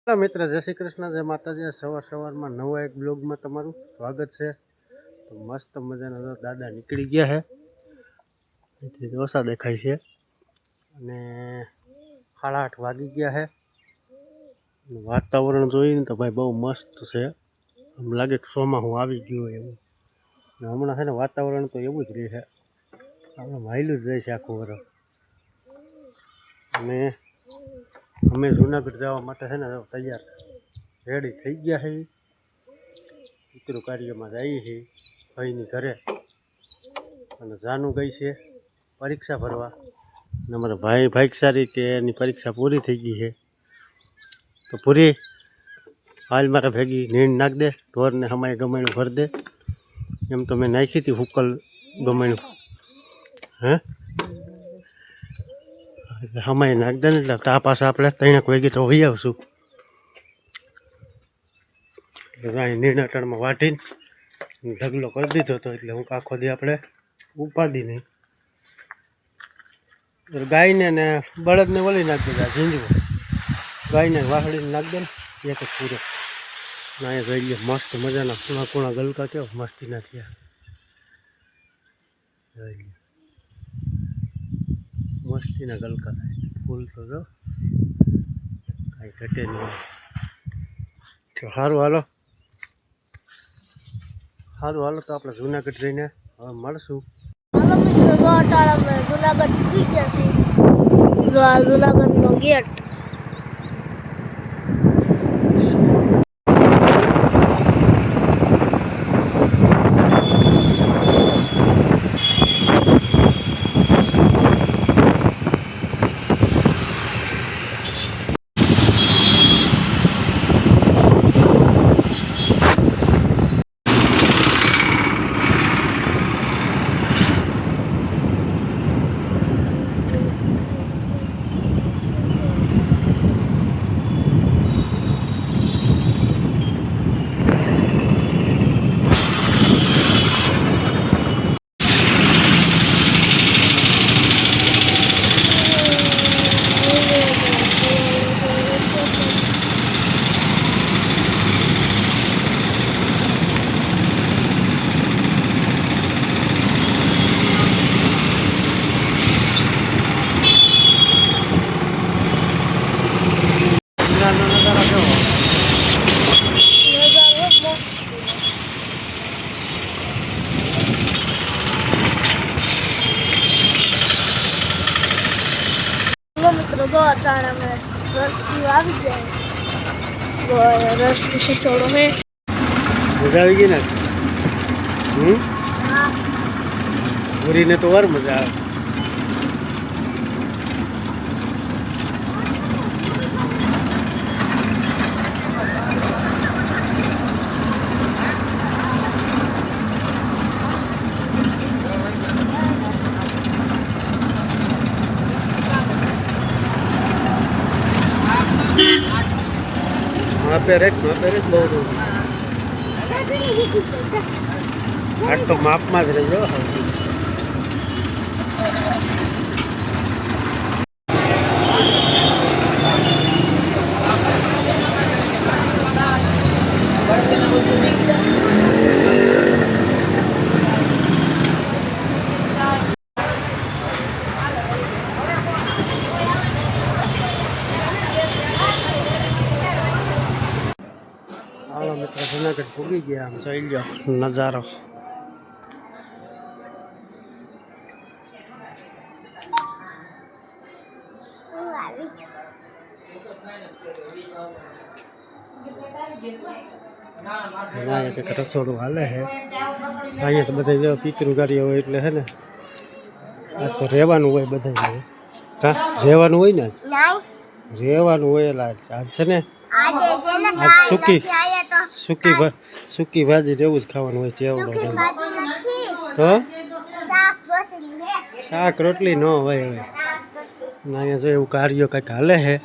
Hello मित्र, जय श्री कृष्ण, जय माताजी। सवार में नवा एक ब्लॉग में तमारू स्वागत है। तो मस्त मजाना दादा निकली गया है, डोसा देखाय है અને 8:30 वागी गया है। वातावरण जोईने तो भाई बहु मस्त है, आम लागे कि सोमाहु आवी गयो एवुं। हमणां है ने वातावरण तो एवुं ज रहे, આપણે વાયલું જ જાય છે આખું વરસ। અને અમે જૂનાગઢ જવા માટે છે ને તૈયાર રેડી થઈ ગયા છે। પિતૃ કાર્યમાં જઈએ છીએ ભાઈની ઘરે, અને જાનું ગઈ છે પરીક્ષા ભરવા। અને અમારા ભાઈ ભાગશાળી કે એની પરીક્ષા પૂરી થઈ ગઈ છે। તો પૂરી હાલ મારા ભેગી નીણ નાખ દે, ઢોરને હમાય ગમાણું ભર દે। એમ તો મેં નાખી હતી હુકલ ગમાણું, હે એટલે હમાય નાખ દે ને, એટલે તા પાછા આપણે 3 વાગે તો વહી આવશું। એટલે નીરનાટણમાં વાટીને ઢગલો કરી દીધો હતો, એટલે હું આખો દી આપણે ઉપાદી નહીં। ગાયને ને બળદને વળી નાખી દીધા ઝીંઝવું, ગાયને વાહડીને નાખી દે ને એક જ પૂરો। ના એ જોઈ લે મસ્ત મજાના કુણા કુણા ગલકા કેવા મસ્તીના થયા, જોઈ લે મસ્તીના ગલકા થાય। ફૂલ તો જો કાંઈ ઘટે નહીં। સારું હાલો તો આપણે જૂનાગઢ જઈને હવે મળશું। જૂનાગઢ પૂરી ગયા છે, જૂનાગઢનો ગેટ। જો અત્યારે અમે રસ પીવા આવી ગયા, રસ શીશોડો હે મજા આવી ગઈ ને। પૂરીને તો વાર મજા આવે। वहाँ पे रेक बहुत आज तो माप में रही हो। मित्र जूनागढ़ पूगी गया, हम चल जाओ नजारो। एक रसोड़ू हाले है अँ तो बधा जो पितृ कार्य हो एटले है ने आ तो रेवानुं होय बधाय ने। हाँ रेवानुं होय ने, रेवानुं होयला आज छे ने आज सूकी भाजी जेवुं ज खावानुं होय। चेवड़ो तो शाक रोटली न होय। अहींया जो एवुं कार्य कंईक हाले है।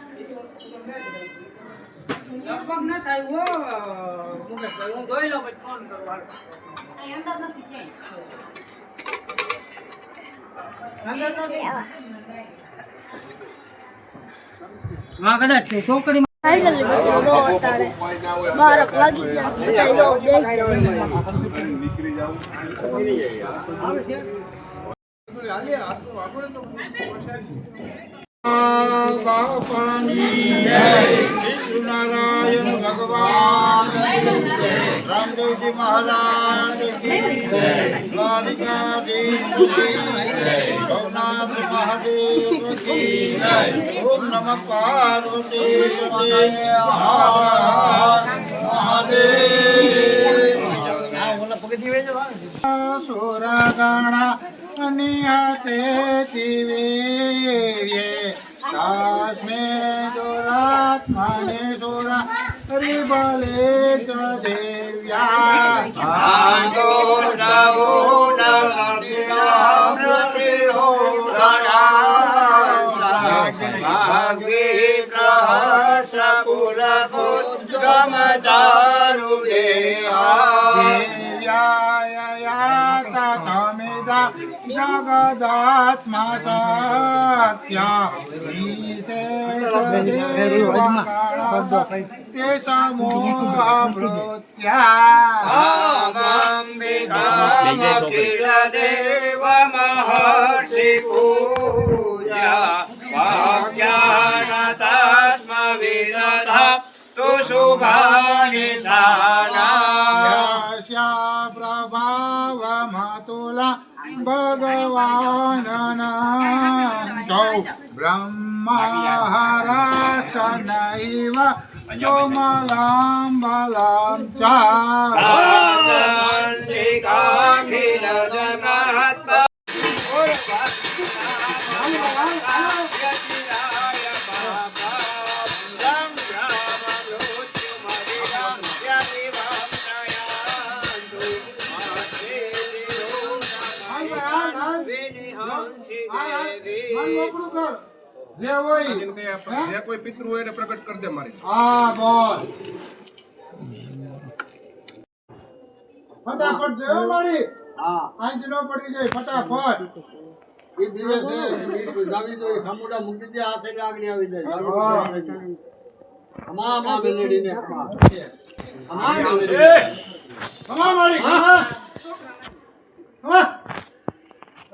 फाइनली જો અટાણે 12 વાગી ગયા બધા જો બેસી ગયા. બાપાની જય નારાયણ ભગવાન રામદેવજી મહારાજ કી જય દ્વારિકાધીશ કી જય ભવનાથ મહાદેવ કી જય ઓમ નમઃ પાર્વતી પતે મહાદેવ સુરગણા અનિયતે તિવીર્યે તાસ્મે દુરાત્મને સુરા હરિબલે ચ દેવ્યા જગદાત્મા સત્યા તે દેવ મહર્ષિ પૂજા વાક્યાનતાસ્મ વિદધા તુ શુભાનિશાના પ્રભાવ મતુલા ભગવાન બ્રહ્મહરસનૈવ જોમલામ બલામ ચાખિલ જગત જે હોય જે કોઈ પિતૃ હોય એને પ્રગટ કરી દે મારી. હા બોલ ફટાફટ જો મારી આંજ નો પડી જાય ફટાફટ એ દિવસે જાવી જોઈએ ખામુડા મૂકી દે આ સાઈડ આગળ આવી જાય અમા બેલડીને અમા મારી કમા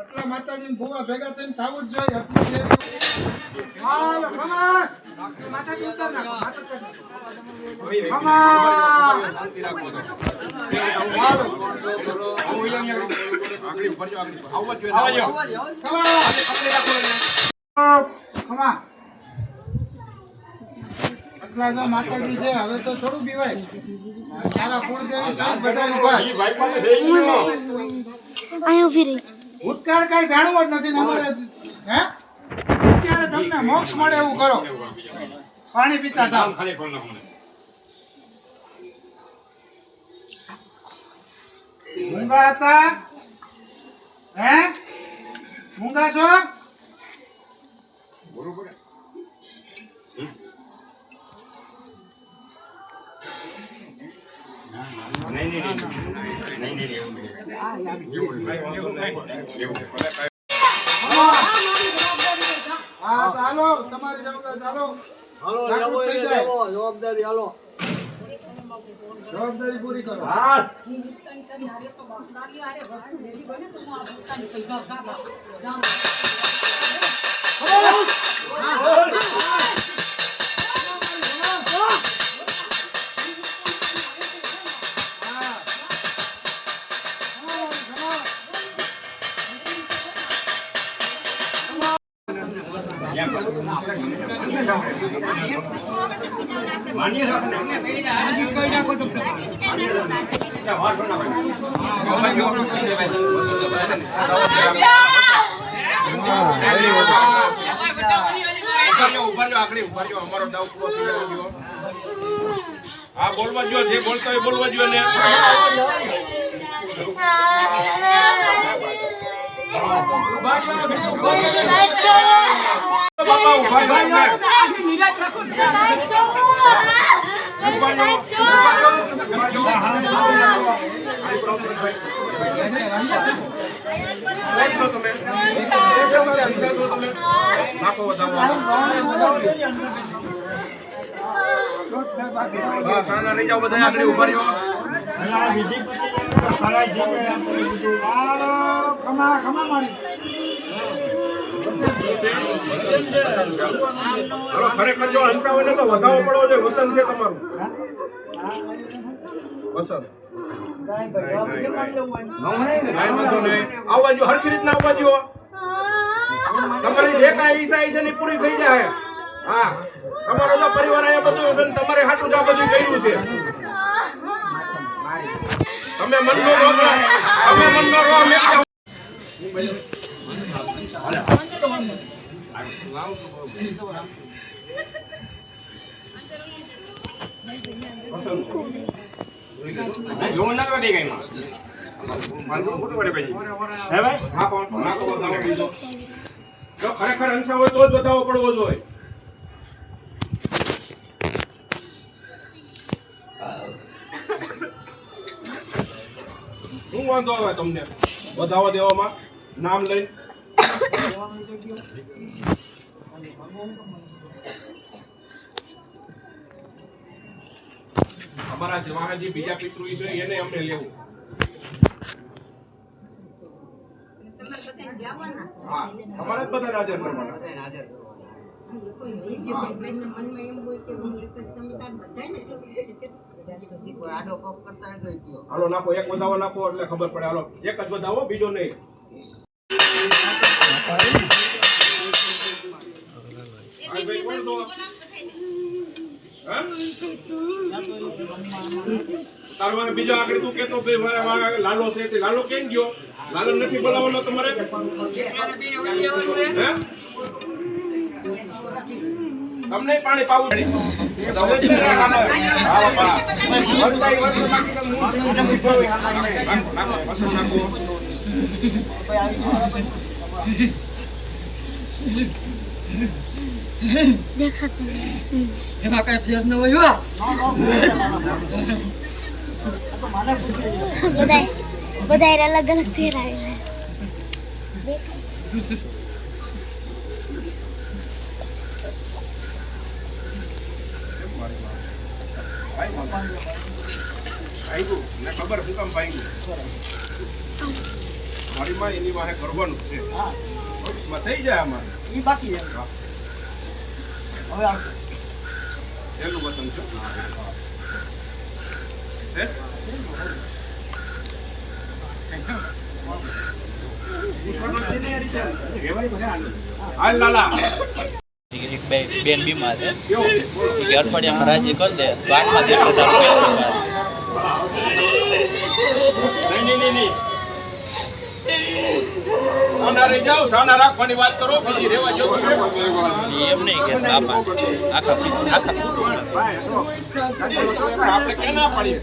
એટલા માતાજીને ભૂવા ભેગા થઈને થાવું જ જોઈએ એટલું દેવી હાલ કમા માતાજી ઉતાર નાખો એટલા જો માતાજી છે હવે તો થોડું પીવાય તારા કુળદેવી સહિત બધા ઉભા છે. અહીંયા ઊભી રહી છે. ભૂતકાળ કઈ જાણવું જ નથી ને અમારે હે અત્યારે તમને મોક્ષ મળે એવું કરો પાણી પીતા થાવ મૂંગા હતા હે મૂંગા છો હા તો હાલો તમારી જવાબદારી હાલો જાગૃત થઈ જાય. જવાબદારી હાલો જવાબદારી પૂરી કરો અમારો દાવ પૂરો થઈ ગયો. હા બોલવા જો જે બોલતો હોય બોલવા જો ને બાપા ઉભા રહો ને. નાખો વધાવો હા સાના લઈ જાઓ બધા આગળ ઉભા રહ્યો અલા વિધિ પતી જાય તો સારા જીવે આપણે બધું હાલો ખમા ખમા મારી હાલો ખરેખર જો હંસા હોય ને તો વધાવો પડવો જોઈએ વસંત છે તમારું વસંત આવવા જો હરખી રીતના આવવા જો તમારી જે કાંઈ ઈચ્છા છે ને પૂરી થઈ જાય હા તમારો જો પરિવાર અહીંયા બધું છે ને તમારે હાટું જ આ બધું કર્યું છે તમે મનનો રહો તમે મનનો રહો અમે લોન ના કરી ગઈ માં મારું ફોટો પડે ભાઈ હે ભાઈ હા કોણ ના તો બતાવો બીજો જો ખરેખર અંસા હોય તો જ બતાવો પડવો જોઈએ શું વાંધો આવે તમને બતાવો દેવામાં નામ લઈ અમારા જવાના જે બીજા પિતૃ છે એને અમને લેવું હા અમારા જ બધા હાજર કરવાના હાલો નાખો એક બતાવો નાખો એટલે ખબર પડે હાલો એક જ બતાવો બીજો નહીં તારો બીજો આગળ તું કેતો લાલો છે તે લાલો કેમ ગયો લાલો નથી બોલાવવાનો તમારે તમને પાણી પાવું દેખાતું એમાં કઈ ફેર ન હોય બધા અલગ અલગ ચહેરા ખબર શું કામ ભાઈ મારી માં એની વાહે કરવાનું છે થઈ જાય અમારે એ બાકી હવે આવશે એનું વતન છે હાલ લાલા બેન બીમાર છે કે અઠવાડિયામાં રાજી કરી દે તો 8મા દિવસે નહીં સાના રહી જાઓ સાના રાખવાની વાત કરો બીજી રહેવા જો એમ નહીં કે બાપા આખા આપણે કેના પડી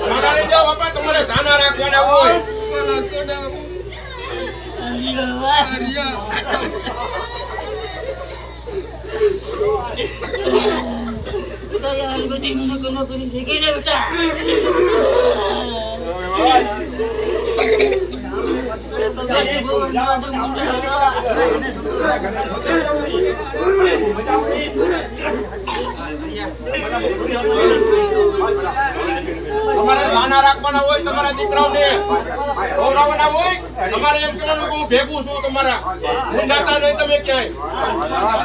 સાના રહી જાઓ બાપા તમારે સાના રાખવાના હોય તમારે સાના રાખવાના હોય તમારા દીકરાઓને ખવડાવવાના હોય તમારે એમ કહેવાનું કે હું ભેગું છું તમારા હું નાતા નહીં તમે ક્યાંય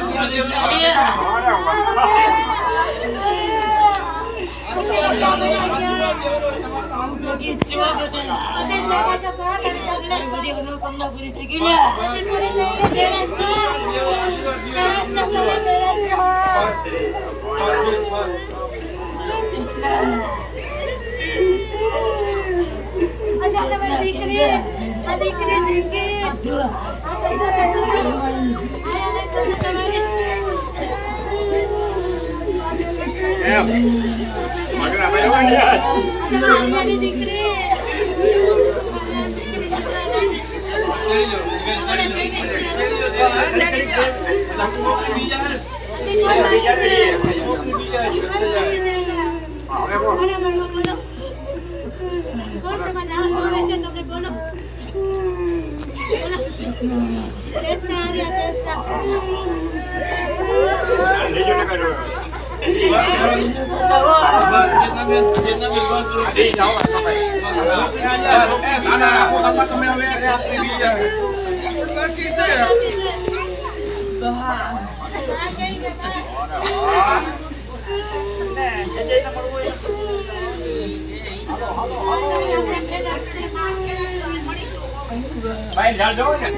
ભાઈ ઝાડ જોવો ને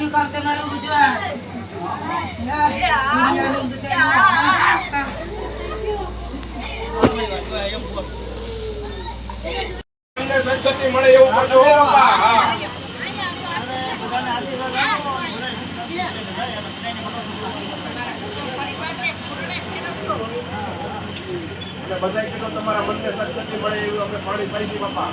કામ તમારું ગુજરાત સદગતિ મળે એવું કરજો હો બાપા. હા. અને બધાય કીધું તમારા મનને સદગતિ મળે એવું આપણે પાણી પાઈ છીએ બાપા.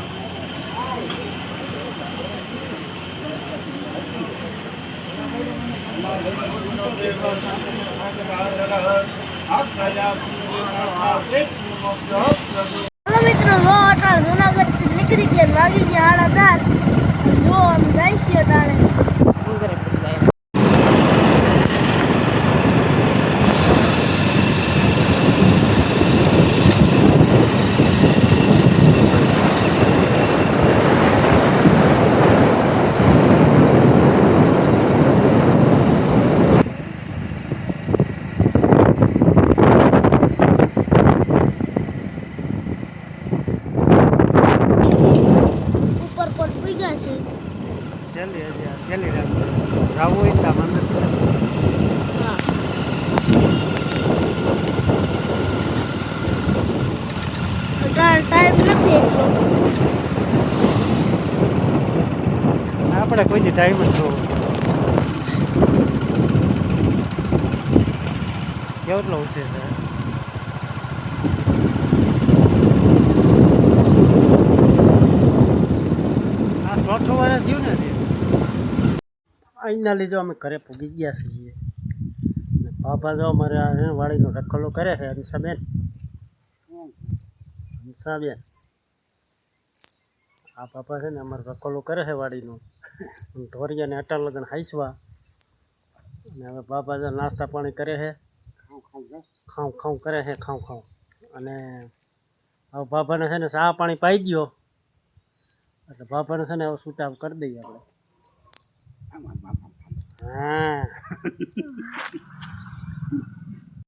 हेलो मित्रों वो अटार जूनागढ़ થી નીકળી ગયા વાગી ગયા 4:30 જો આમ જાય છે તાણે ઉપર પર પૂઈ ગયા છે સેલી હજી આ સેલી રાખજો જવું હોય ત્યાં મંદિર હા ટાઈમ નથી એટલો આપણે કોઈ ટાઈમ જ જોવો કેટલો ઉછેર છે આ 100 વર્ષ થયું ને અહીંના લીધે અમે ઘરે પૂગી ગયા છીએ અને બાપા જો અમારે આ છે ને વાડીનો રખલો કરે છે હંસાબેન હંસાબેન આ બાપા છે ને અમારે રખલો કરે છે વાડીનો ઢોરિયાને અટાર લગન હાઈસવા અને હવે બાપા જો નાસ્તા પાણી કરે છે ખાઉં ખાઉં કરે છે ખાઉં ખાઉં અને હવે બાપાને છે ને ચા પાણી પાઈ ગયો એટલે બાપાને છે ને હવે છૂટા કરી દઈએ આપણે હા